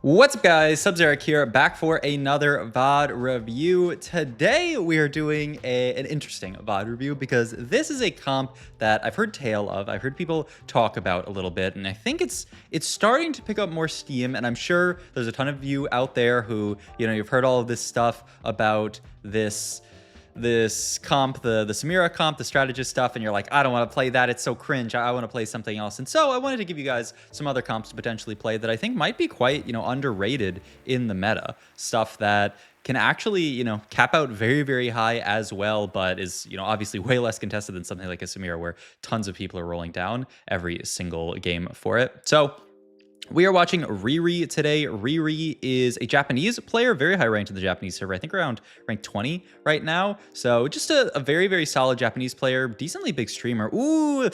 What's up, guys? Sub-Zeric here, back for another VOD review. Today we are doing an interesting VOD review because this is a comp that I've heard tale of. I've heard people talk about a little bit, and I think it's starting to pick up more steam. And I'm sure there's a ton of you out there who, you've heard all of this stuff about this comp, the Samira comp, the strategist stuff, and you're like, I don't want to play that, it's so cringe, I want to play something else. And so I wanted to give you guys some other comps to potentially play that I think might be quite, underrated in the meta. Stuff that can actually, cap out very, very high as well, but is, obviously way less contested than something like a Samira where tons of people are rolling down every single game for it. So we are watching Riri today. Riri is a Japanese player, very high ranked in the Japanese server. I think around rank 20 right now. So just a very, very solid Japanese player, decently big streamer. Ooh,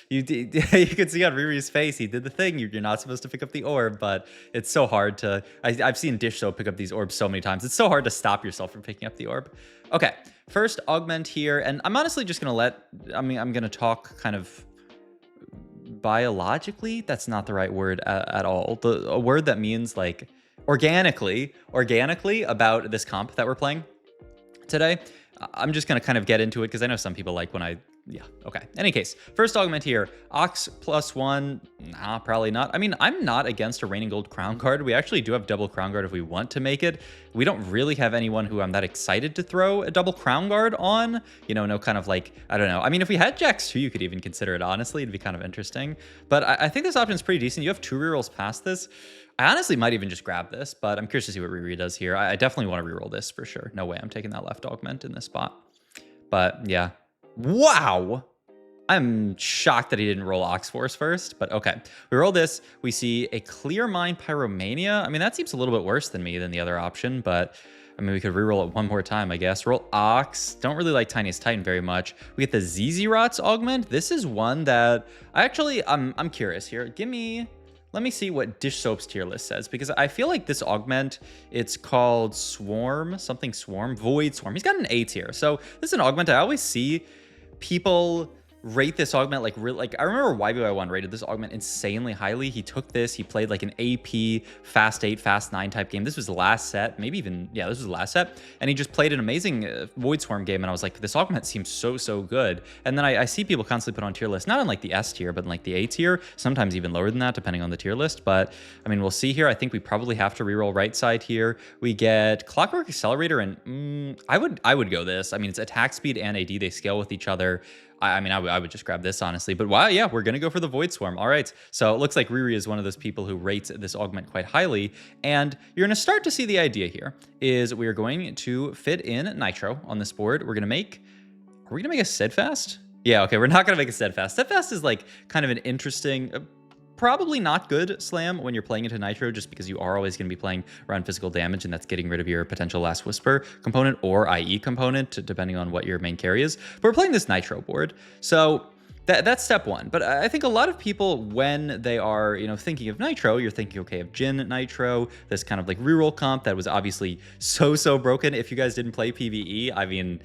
you can see on Riri's face, he did the thing. You're not supposed to pick up the orb, but it's so hard to, I've seen Dish pick up these orbs so many times. It's so hard to stop yourself from picking up the orb. Okay, first augment here. And I'm honestly just gonna I'm gonna talk kind of biologically. That's not the right word at all. A word that means like organically about this comp that we're playing today. I'm just gonna kind of get into it because I know some people like when okay. In any case, first augment here, Ox +1, nah, probably not. I mean, I'm not against a Raining Gold Crown Guard. We actually do have double Crown Guard if we want to make it. We don't really have anyone who I'm that excited to throw a double Crown Guard on. No kind of like, I don't know. I mean, if we had Jax 2, you could even consider it, honestly. It'd be kind of interesting. But I think this option is pretty decent. You have 2 rerolls past this. I honestly might even just grab this, but I'm curious to see what Riri does here. I definitely want to reroll this for sure. No way I'm taking that left augment in this spot. But yeah. Wow. I'm shocked that he didn't roll Ox Force first, but okay. We roll this. We see a Clear Mind Pyromania. I mean, that seems a little bit worse than the other option, but I mean, we could reroll it one more time, I guess. Roll Ox. Don't really like Tiniest Titan very much. We get the Zezirot's augment. This is one that I'm curious here. Let me see what Dish Soap's tier list says, because I feel like this augment, it's called Swarm, something Swarm, Void Swarm. He's got an A tier. So this is an augment I always see people rate this augment like I remember YBY1 rated this augment insanely highly. He took this, he played like an AP fast 8 fast 9 type game. This was the last set, maybe even, yeah, this was the last set, and he just played an amazing Void Swarm game, and I was like, this augment seems so good. And then I see people constantly put on tier list, not in like the S tier, but in like the A tier, sometimes even lower than that depending on the tier list. But I mean, we'll see here. I think we probably have to reroll right side here. We get Clockwork Accelerator, and I would go this. I mean, it's attack speed and AD, they scale with each other. I mean, I would just grab this, honestly. But wow, yeah, we're going to go for the Void Swarm. All right. So it looks like Riri is one of those people who rates this augment quite highly. And you're going to start to see the idea here is we are going to fit in Nitro on this board. Are we going to make a Steadfast? Yeah, okay, we're not going to make a Steadfast. Steadfast is like kind of an interesting... probably not good slam when you're playing into Nitro, just because you are always going to be playing around physical damage, and that's getting rid of your potential Last Whisper component or IE component, depending on what your main carry is. But we're playing this Nitro board, so that's step one. But I think a lot of people, when they are thinking of Nitro, you're thinking, okay, of Jhin Nitro, this kind of like reroll comp that was obviously so broken. If you guys didn't play PvE, I mean,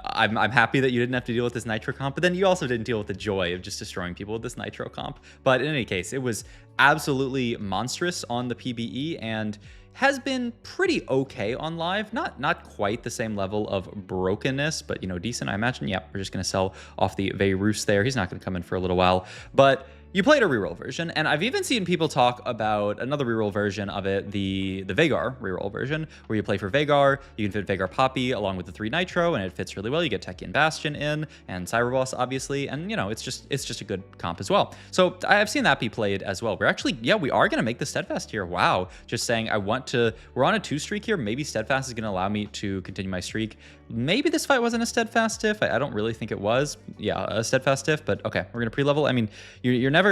I'm happy that you didn't have to deal with this Nitro comp, but then you also didn't deal with the joy of just destroying people with this Nitro comp. But in any case, it was absolutely monstrous on the PvE and has been pretty okay on live. Not quite the same level of brokenness, but decent, I imagine. Yeah, we're just gonna sell off the Veyrus there. He's not gonna come in for a little while, but you played a reroll version, and I've even seen people talk about another reroll version of it, the Veigar reroll version, where you play for Veigar, you can fit Veigar Poppy along with the 3 Nitro, and it fits really well. You get Techie and Bastion in, and Cyberboss, obviously, and it's just a good comp as well. So I've seen that be played as well. We're actually, yeah, we are gonna make the Steadfast here. Wow, just saying we're on a 2 streak here. Maybe Steadfast is gonna allow me to continue my streak. Maybe this fight wasn't a Steadfast diff. I don't really think it was. Yeah, a Steadfast diff, but okay, we're gonna pre-level. I mean, you're never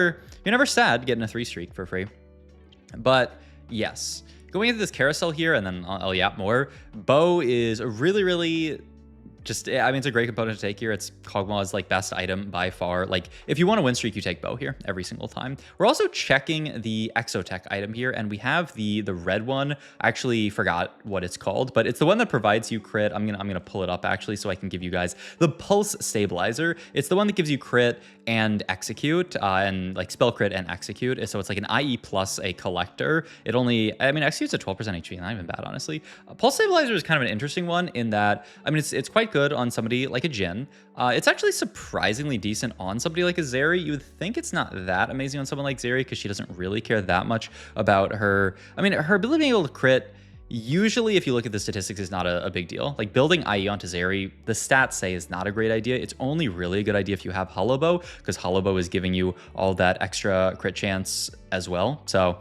sad getting a 3 streak for free. But yes, going into this carousel here, and then I'll yap more. Bo is really just, I mean, it's a great component to take here. It's Kog'Maw's like best item by far. Like if you want to win streak, you take bow here every single time. We're also checking the Exotech item here, and we have the red one. I actually forgot what it's called, but it's the one that provides you crit. I'm gonna pull it up actually so I can give you guys the Pulse Stabilizer. It's the one that gives you crit and execute, and like spell crit and execute. So it's like an IE plus a collector. It only, I mean, execute's at 12% HP, not even bad, honestly. Pulse Stabilizer is kind of an interesting one in that, I mean, it's quite good on somebody like a Jhin. It's actually surprisingly decent on somebody like a Zeri. You would think it's not that amazing on someone like Zeri because she doesn't really care that much about her. I mean, her ability being able to crit, usually if you look at the statistics, is not a big deal. Like building IE onto Zeri, the stats say is not a great idea. It's only really a good idea if you have Hollow Bow, because Hollow Bow is giving you all that extra crit chance as well. So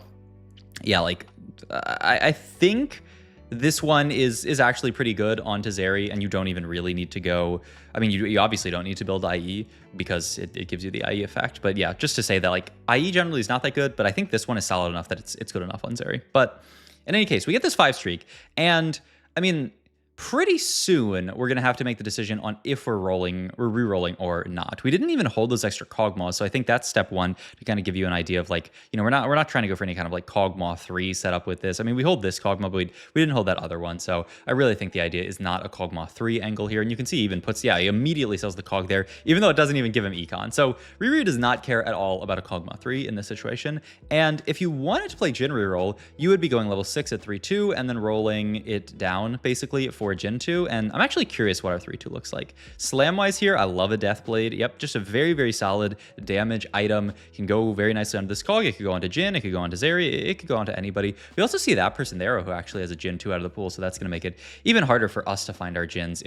yeah, like I think this one is actually pretty good onto Zeri, and you don't even really need to go. I mean, you obviously don't need to build IE because it gives you the IE effect. But yeah, just to say that like IE generally is not that good, but I think this one is solid enough that it's good enough on Zeri. But in any case, we get this 5 streak, and I mean, pretty soon we're gonna have to make the decision on if we're re-rolling or not. We didn't even hold those extra Kog'Maws, so I think that's step one to kind of give you an idea of like, you know, we're not trying to go for any kind of like Kog'Maw 3 setup with this. I mean, we hold this Kog'Maw, but we didn't hold that other one. So I really think the idea is not a Kog'Maw 3 angle here. And you can see he even puts, yeah, he immediately sells the Cog there, even though it doesn't even give him econ. So Riri does not care at all about a Kog'Maw 3 in this situation. And if you wanted to play Jhin reroll, you would be going level 6 at 3-2 and then rolling it down basically for Jhin 2. And I'm actually curious what our 3-2 looks like. Slam-wise here, I love a Death Blade. Yep, just a very, very solid damage item. It can go very nicely onto this Cog. It could go onto Jhin. It could go onto Zeri. It could go onto anybody. We also see that person there who actually has a Jhin 2 out of the pool, so that's going to make it even harder for us to find our Jhins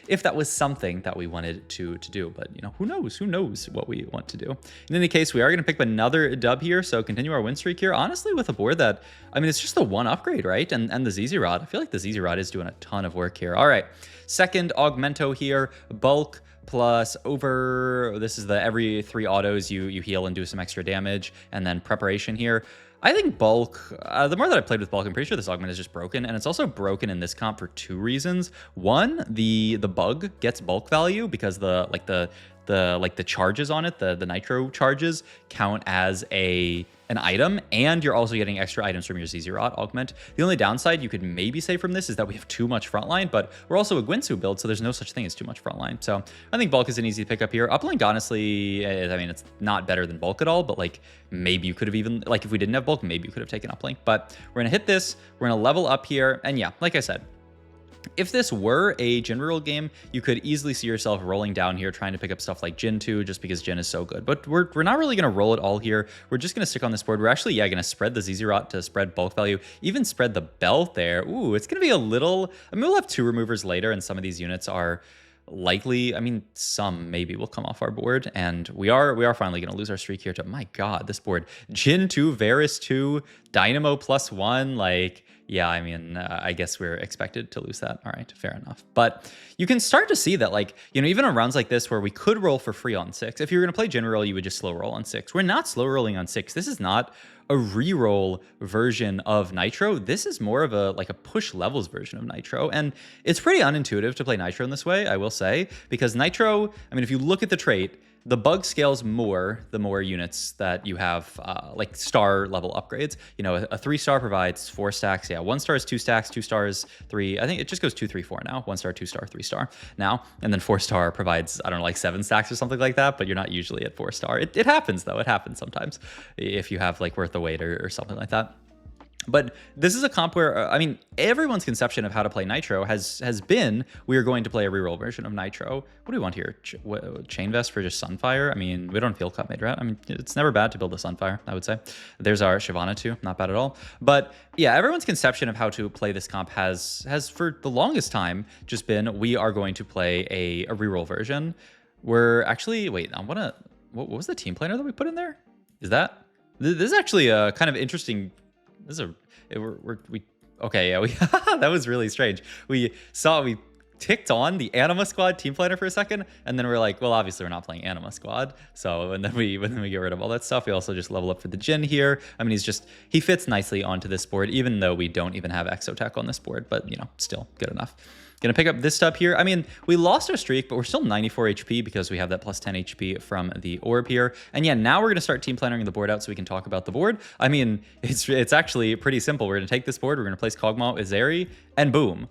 if that was something that we wanted to do. But, you know, who knows? Who knows what we want to do? In any case, we are going to pick up another dub here, so continue our win streak here. Honestly, with a board that, I mean, it's just the one upgrade, right? And the ZZ Rod. I feel like the ZZ Rod is doing a ton of work here. All right, second augmento here, bulk plus over, this is the every 3 autos you heal and do some extra damage, and then preparation here. I think bulk, the more that I played with bulk, I'm pretty sure this augment is just broken, and it's also broken in this comp for 2 reasons. One, the bug gets bulk value because the charges on it, the nitro charges count as an item, and you're also getting extra items from your ZZ Rod augment. The only downside you could maybe say from this is that we have too much frontline, but we're also a Gwynsu build, so there's no such thing as too much frontline. So I think bulk is an easy pickup here. Uplink, honestly, I mean, it's not better than bulk at all, but like maybe you could have even, like if we didn't have bulk, maybe you could have taken uplink. But we're gonna hit this, we're gonna level up here, and yeah, like I said, if this were a Jhin reroll game, you could easily see yourself rolling down here, trying to pick up stuff like Jhin 2, just because Jhin is so good. But we're not really going to roll it all here. We're just going to stick on this board. We're actually, yeah, going to spread the ZZ Rot to spread bulk value, even spread the belt there. Ooh, it's going to be a little, I mean, we'll have 2 removers later, and some of these units are likely, I mean, some maybe will come off our board, and we are finally going to lose our streak here to, my God, this board. Jhin 2, Varus 2, Dynamo +1, like, yeah, I mean, I guess we're expected to lose that. All right, fair enough. But you can start to see that, like, you know, even on rounds like this where we could roll for free on 6, if you were going to play Jhin reroll, you would just slow roll on 6. We're not slow rolling on 6. This is not a reroll version of Nitro. This is more of a push levels version of Nitro, and it's pretty unintuitive to play Nitro in this way, I will say, because Nitro, I mean, if you look at the trait, the bug scales more the more units that you have, like star level upgrades. You know, a 3-star provides 4 stacks. Yeah, 1 star is 2 stacks, 2 stars 3. I think it just goes 2, 3, 4 now. 1 star, 2 star, 3 star now, and then 4 star provides, I don't know, like 7 stacks or something like that. But you're not usually at 4 star. It happens though. It happens sometimes if you have like worth the wait or something like that. But this is a comp where, I mean, everyone's conception of how to play Nitro has been, we are going to play a reroll version of Nitro. What do we want here? Chain Vest for just Sunfire? I mean, we don't feel cut made rat. I mean, it's never bad to build a Sunfire, I would say. There's our Shyvana too, not bad at all. But yeah, everyone's conception of how to play this comp has for the longest time just been, we are going to play a reroll version. We're actually, wait, I wanna, what was the team planner that we put in there? Is that, this is actually a kind of interesting, this is okay, yeah, that was really strange. We ticked on the Anima Squad team planner for a second, and then we're like, well, obviously we're not playing Anima Squad. So, and then we get rid of all that stuff. We also just level up for the Jhin here. I mean, he fits nicely onto this board, even though we don't even have Exotech on this board, but you know, still good enough. Gonna pick up this stub here. I mean, we lost our streak, but we're still 94 HP because we have that plus 10 HP from the orb here. And yeah, now we're gonna start team plannering the board out so we can talk about the board. I mean, it's actually pretty simple. We're gonna take this board, we're gonna place Kog'Maw with Zeri, and boom.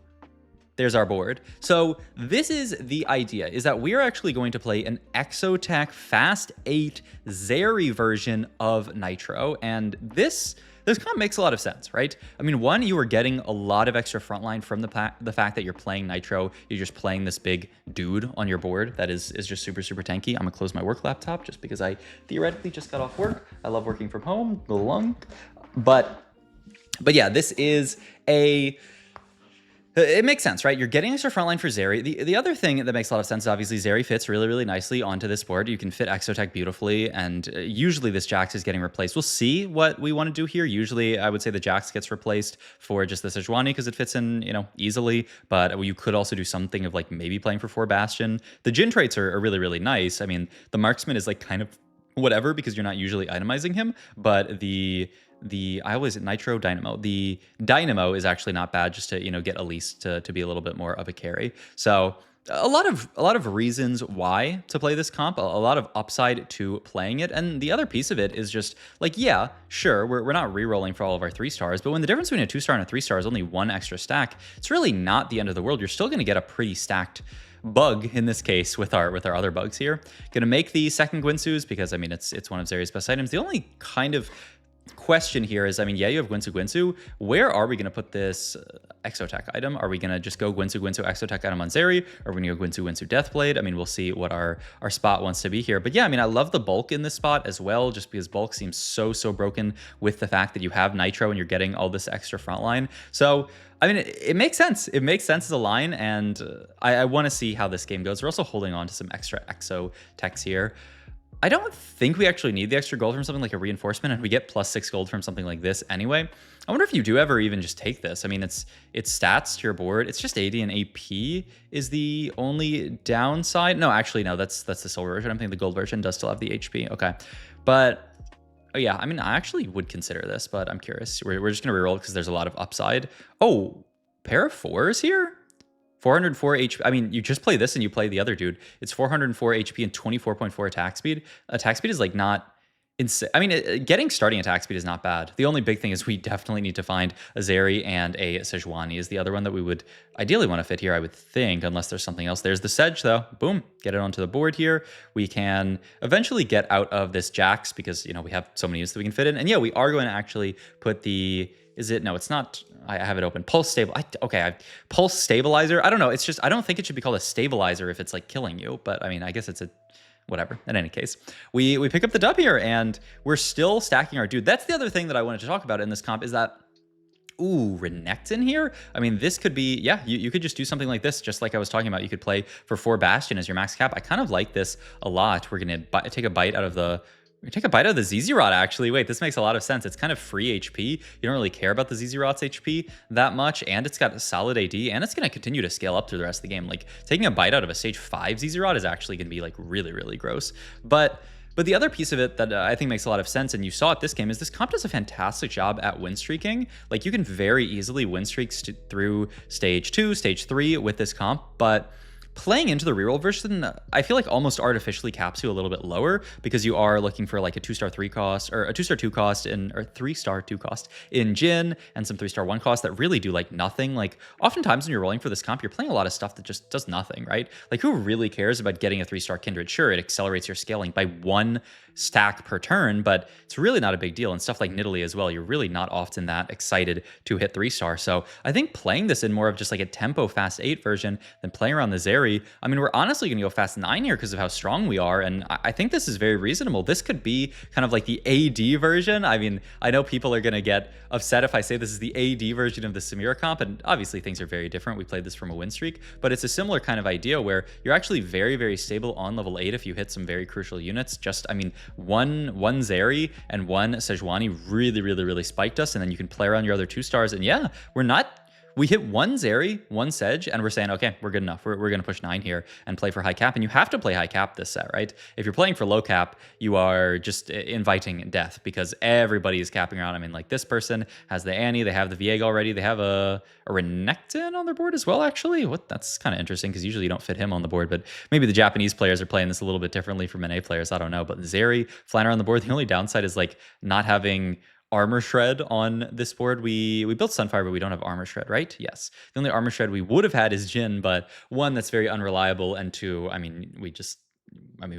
There's our board. So this is the idea, is that we're actually going to play an Exotech Fast 8 Zeri version of Nitro. And this kind of makes a lot of sense, right? I mean, one, you are getting a lot of extra frontline from the fact that you're playing Nitro. You're just playing this big dude on your board that is just super, super tanky. I'm gonna close my work laptop just because I theoretically just got off work. I love working from home, but yeah, this is it makes sense, right? You're getting extra frontline for Zeri. The other thing that makes a lot of sense is obviously Zeri fits really, really nicely onto this board. You can fit Exotech beautifully, and usually this Jax is getting replaced. We'll see what we want to do here. Usually I would say the Jax gets replaced for just the Sejuani because it fits in, you know, easily, but you could also do something of like maybe playing for 4 Bastion. The Jhin traits are really, really nice. I mean, the Marksman is like kind of whatever because you're not usually itemizing him, but the Nitro Dynamo. The Dynamo is actually not bad just to, you know, get Elise to be a little bit more of a carry. So a lot of reasons why to play this comp, a lot of upside to playing it. And the other piece of it is just like, yeah, sure, we're not re-rolling for all of our 3 stars, but when the difference between a 2-star and a 3-star is only 1 extra stack, it's really not the end of the world. You're still going to get a pretty stacked bug in this case with our other bugs here. Gonna make the second Gwinsu's because I mean it's one of Zeri's best items. The only kind of question here is, I mean, yeah, you have Gwinsu. Where are we going to put this Exotech item? Are we going to just go Gwinsu Exotech item on Zeri? Or are we going to go Gwinsu Deathblade? I mean, we'll see what our spot wants to be here. But yeah, I mean, I love the bulk in this spot as well, just because bulk seems so broken with the fact that you have Nitro and you're getting all this extra frontline. So I mean, it makes sense. It makes sense as a line, and I want to see how this game goes. We're also holding on to some extra Exotechs here. I don't think we actually need the extra gold from something like a reinforcement, and we get plus 6 gold from something like this anyway. I wonder if you do ever even just take this. I mean, it's stats to your board. It's just AD and AP is the only downside. No, actually, no, that's the silver version. I'm thinking the gold version does still have the HP. Okay, but oh yeah, I mean, I actually would consider this, but I'm curious. We're just gonna reroll because there's a lot of upside. Oh, pair of 4s here. 404 HP. I mean, you just play this and you play the other dude. It's 404 HP and 24.4 attack speed. Attack speed is like not insane. I mean, getting starting attack speed is not bad. The only big thing is we definitely need to find a Zeri and a Sejuani is the other one that we would ideally want to fit here, I would think, unless there's something else. There's the Sedge though. Boom, get it onto the board here. We can eventually get out of this Jax because, you know, we have so many units that we can fit in. And yeah, we are going to actually put the, no, it's not. I have it open. Pulse stabilizer. I don't know. It's just, I don't think it should be called a stabilizer if it's like killing you, but I mean, I guess it's a, whatever. In any case, we pick up the dub here and we're still stacking our dude. That's the other thing that I wanted to talk about in this comp is that, ooh, Renekton here. I mean, this could be, yeah, you could just do something like this, just like I was talking about. You could play for 4 Bastion as your max cap. I kind of like this a lot. We're going to take a bite out of the ZZ Rot, actually. Wait, this makes a lot of sense. It's kind of free HP. You don't really care about the ZZ Rot's HP that much, and it's got a solid AD, and it's going to continue to scale up through the rest of the game. Like, taking a bite out of a stage 5 ZZ Rot is actually going to be, like, really, really gross. But the other piece of it that I think makes a lot of sense, and you saw it this game, is this comp does a fantastic job at win streaking. Like, you can very easily win streaks through stage 2, stage 3 with this comp, but playing into the reroll version, I feel like almost artificially caps you a little bit lower because you are looking for like a 2-star 3 cost or a 2-star 2 cost or 3-star 2 cost in Jhin and some 3-star 1 cost that really do like nothing. Like oftentimes when you're rolling for this comp, you're playing a lot of stuff that just does nothing, right? Like who really cares about getting a 3-star Kindred? Sure, it accelerates your scaling by 1 stack per turn, but it's really not a big deal. And stuff like Nidalee as well, you're really not often that excited to hit 3-star. So I think playing this in more of just like a tempo fast 8 version than playing around the Zeri, I mean, we're honestly going to go fast 9 here because of how strong we are. And I think this is very reasonable. This could be kind of like the AD version. I mean, I know people are going to get upset if I say this is the AD version of the Samira comp. And obviously things are very different. We played this from a win streak, but it's a similar kind of idea where you're actually very, very stable on level 8 if you hit some very crucial units. Just, I mean, one Zeri and one Sejuani really spiked us, and then you can play around your other 2 stars. And yeah, we're not We hit one Zeri, one Sedge, and we're saying, okay, we're good enough. We're going to push 9 here and play for high cap. And you have to play high cap this set, right? If you're playing for low cap, you are just inviting death because everybody is capping around. I mean, like this person has the Annie, they have the Viego already, they have a Renekton on their board as well, actually. That's kind of interesting because usually you don't fit him on the board, but maybe the Japanese players are playing this a little bit differently from NA players. I don't know. But Zeri flying around the board, the only downside is like not having armor shred on this board. We built Sunfire, but we don't have armor shred, right? Yes. The only armor shred we would have had is Jhin, but one, that's very unreliable, and two, I mean, we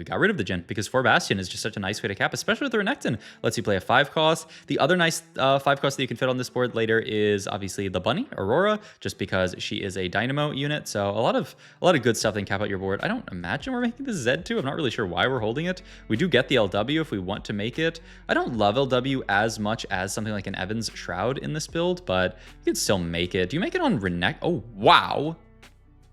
got rid of the Jhin because 4 Bastion is just such a nice way to cap, especially with the Renekton. Lets you play a 5 cost. The other nice 5 cost that you can fit on this board later is obviously the Bunny, Aurora, just because she is a Dynamo unit. So a lot of good stuff that can cap out your board. I don't imagine we're making this Z2. I'm not really sure why we're holding it. We do get the LW if we want to make it. I don't love LW as much as something like an Evans Shroud in this build, but you can still make it. Do you make it on Renekton? Oh, wow.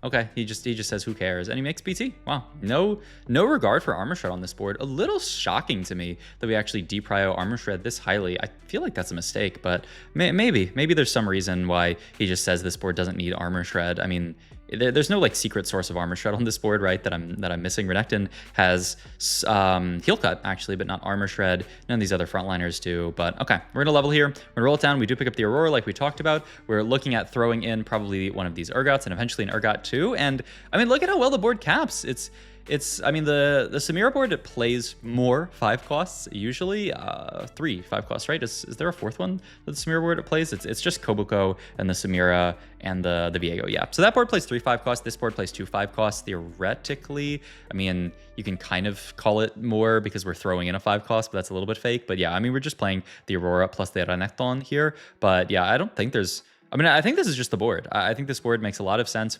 Okay, he just says who cares, and he makes PT. Wow, no regard for armor shred on this board. A little shocking to me that we actually deprio armor shred this highly. I feel like that's a mistake, but maybe there's some reason why he just says this board doesn't need armor shred. I mean, there's no like secret source of armor shred on this board, right? That I'm missing. Renekton has heal cut actually, but not armor shred. None of these other frontliners do. But okay, we're gonna level here. We're gonna roll it down. We do pick up the Aurora like we talked about. We're looking at throwing in probably one of these Urgots and eventually an Urgot too. And I mean, look at how well the board caps. I mean, the Samira board, it plays more 5 costs usually. 3 5 costs, right? Is there a 4th one that the Samira board it plays? It's just Kobuko and the Samira and the Viego. Yeah. So that board plays 3 5 costs. This board plays 2 5 costs. Theoretically, I mean, you can kind of call it more because we're throwing in a 5 cost, but that's a little bit fake. But yeah, I mean, we're just playing the Aurora plus the Renekton here. But yeah, I don't think there's. I mean, I think this is just the board. I think this board makes a lot of sense.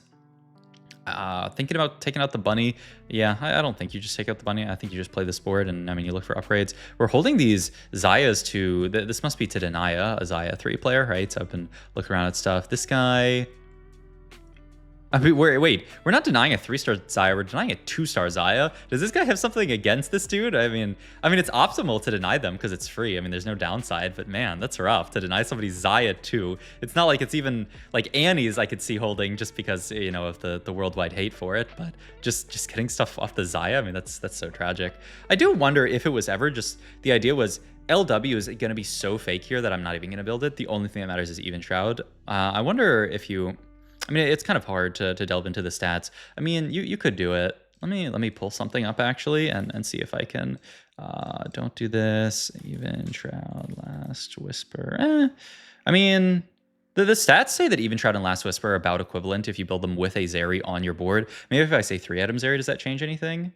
Thinking about taking out the Bunny, yeah, I don't think you just take out the Bunny. I think you just play this board, and I mean, you look for upgrades. We're holding these Zayas to, this must be to Denia, a Zaya 3 player, right? So I've been looking around at stuff. This guy, I mean, wait, we're not denying a 3-star Zaya, we're denying a 2-star Zaya. Does this guy have something against this dude? I mean, it's optimal to deny them because it's free. I mean, there's no downside, but man, that's rough to deny somebody Zaya 2. It's not like it's even like Annie's I could see holding just because, you know, of the worldwide hate for it, but just getting stuff off the Zaya, I mean, that's so tragic. I do wonder if it was ever just, the idea was LW is going to be so fake here that I'm not even going to build it. The only thing that matters is even Shroud. I wonder if you, I mean, it's kind of hard to delve into the stats. I mean, you could do it. Let me pull something up actually and see if I can. Don't do this. Even Shroud, Last Whisper. I mean, the stats say that Even Shroud and Last Whisper are about equivalent if you build them with a Zeri on your board. Maybe if I say 3-item Zeri, does that change anything?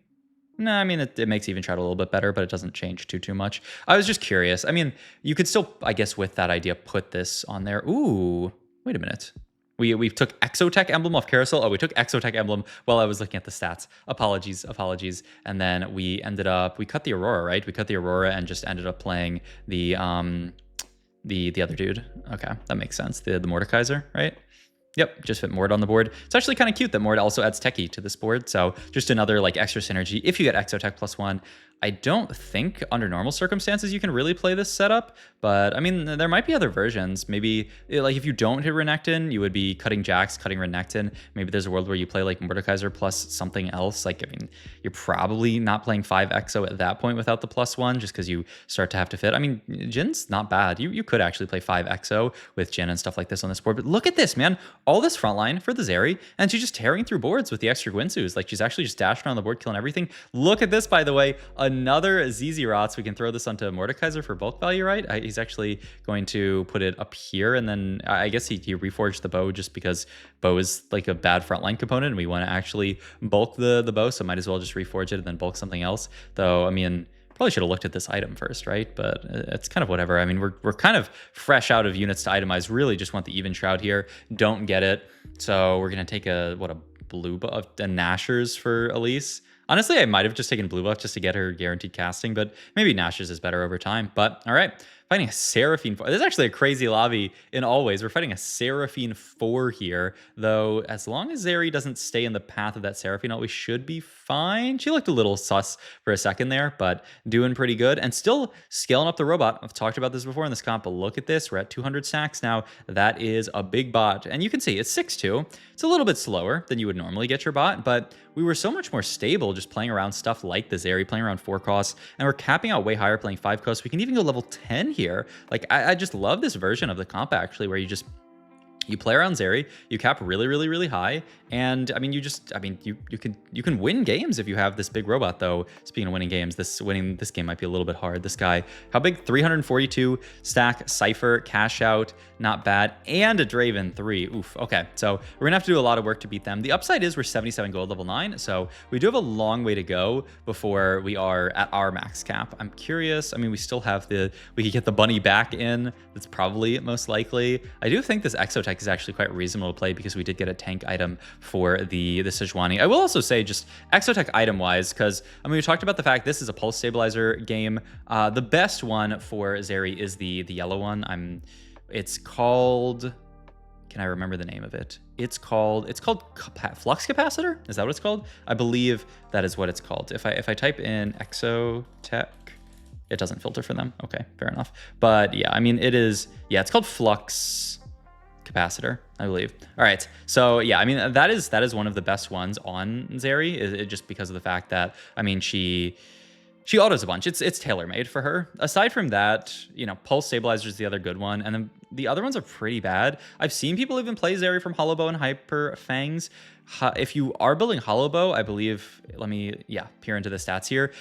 No, I mean, it makes Even Shroud a little bit better, but it doesn't change too much. I was just curious. I mean, you could still, I guess, with that idea, put this on there. Ooh, wait a minute. We took Exotech Emblem off Carousel. Oh, we took Exotech Emblem while I was looking at the stats. Apologies. And then we cut the Aurora, right? We cut the Aurora and just ended up playing the other dude. Okay, that makes sense. The Mordekaiser, right? Yep, just fit Mord on the board. It's actually kind of cute that Mord also adds Techie to this board. So just another like extra synergy. If you get Exotech +1, I don't think under normal circumstances you can really play this setup, but I mean, there might be other versions. Maybe like if you don't hit Renekton, you would be cutting Jax, cutting Renekton. Maybe there's a world where you play like Mordekaiser plus something else. Like, I mean, you're probably not playing 5 Exo at that point without the +1 just because you start to have to fit. I mean, Jin's not bad. You could actually play 5 Exo with Jin and stuff like this on this board, but look at this, man. All this frontline for the Zeri, and she's just tearing through boards with the extra Gwinsus. Like, she's actually just dashing around the board, killing everything. Look at this, by the way. Another ZZ Rots. We can throw this onto Mordekaiser for bulk value, right? He's actually going to put it up here, and then I guess he reforged the bow just because bow is like a bad frontline component, and we want to actually bulk the bow, so might as well just reforge it and then bulk something else. Though, I mean, probably should have looked at this item first, right? But it's kind of whatever. I mean, we're kind of fresh out of units to itemize. Really just want the Even Shroud here. Don't get it. So we're going to take a blue buff, a Nashers for Elise. Honestly, I might have just taken blue buff just to get her guaranteed casting, but maybe Nashers is better over time. But all right, Fighting a Seraphine 4. This is actually a crazy lobby in all ways. We're fighting a Seraphine 4 here, though as long as Zeri doesn't stay in the path of that Seraphine ult, we should be fine. She looked a little sus for a second there, but doing pretty good and still scaling up the robot. I've talked about this before in this comp, but look at this. We're at 200 stacks now. That is a big bot. And you can see it's 6-2. It's a little bit slower than you would normally get your bot, but we were so much more stable just playing around stuff like the Zeri, playing around 4 costs, and we're capping out way higher playing 5 costs. We can even go level 10 here. Like, I just love this version of the comp, actually, where you play around Zeri, you cap really, really, really high, and I mean, you can win games if you have this big robot. Though, speaking of winning games, winning this game might be a little bit hard. This guy, how big? 342 stack Cypher cash out, not bad, and a Draven 3. Oof. Okay, so we're gonna have to do a lot of work to beat them. The upside is we're 77 gold, level 9, so we do have a long way to go before we are at our max cap. I'm curious. I mean, we still have we could get the bunny back in. That's probably most likely. I do think this Exotech is actually quite reasonable to play because we did get a tank item for the Sejuani. I will also say, just Exotech item wise, because I mean, we talked about the fact this is a pulse stabilizer game. The best one for Zeri is the yellow one. It's called, can I remember the name of it? It's called Flux Capacitor. Is that what it's called? I believe that is what it's called. If I type in Exotech, it doesn't filter for them. Okay, fair enough. But yeah, I mean, it's called Flux Capacitor, I believe. All right, so yeah, I mean, that is one of the best ones on Zeri, just because of the fact that, I mean, she autos a bunch. It's tailor-made for her. Aside from that, you know, Pulse Stabilizer is the other good one, and then the other ones are pretty bad. I've seen people even play Zeri from Hollow Bow and Hyper Fangs. If you are building Hollow Bow, I believe, let me, peer into the stats here.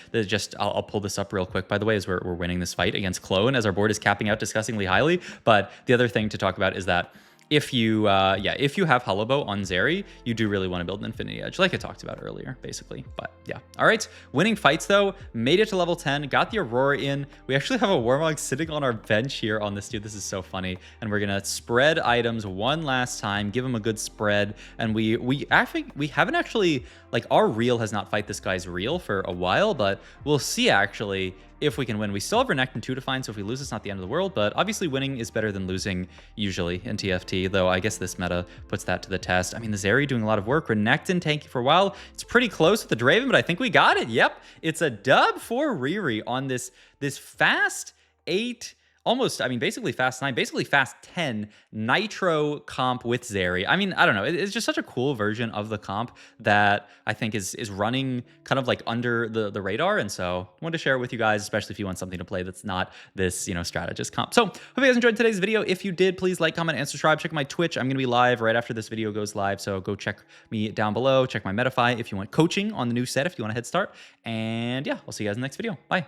I'll pull this up real quick, by the way, as we're winning this fight against Clone, as our board is capping out disgustingly highly. But the other thing to talk about is that if you have Hollow Bow on Zeri, you do really want to build an Infinity Edge, like I talked about earlier, basically. But yeah. All right, winning fights though, made it to level 10, got the Aurora in. We actually have a Warmog sitting on our bench here on this dude. This is so funny. And we're gonna spread items one last time, give him a good spread. And we haven't actually, like, our reel has not fight this guy's reel for a while, but we'll see actually if we can win. We still have Renekton 2 to find, so if we lose, it's not the end of the world, but obviously winning is better than losing usually in TFT, though I guess this meta puts that to the test. I mean, the Zeri doing a lot of work. Renekton tanky for a while. It's pretty close with the Draven, but I think we got it. Yep, it's a dub for Riri on this fast 8, almost, I mean, basically fast 9, basically fast 10 Nitro comp with Zeri. I mean, I don't know. It's just such a cool version of the comp that I think is running kind of like under the radar. And so I wanted to share it with you guys, especially if you want something to play that's not this, you know, strategist comp. So hope you guys enjoyed today's video. If you did, please like, comment, and subscribe. Check my Twitch. I'm going to be live right after this video goes live. So go check me down below. Check my Metafy if you want coaching on the new set, if you want a head start. And yeah, I'll see you guys in the next video. Bye.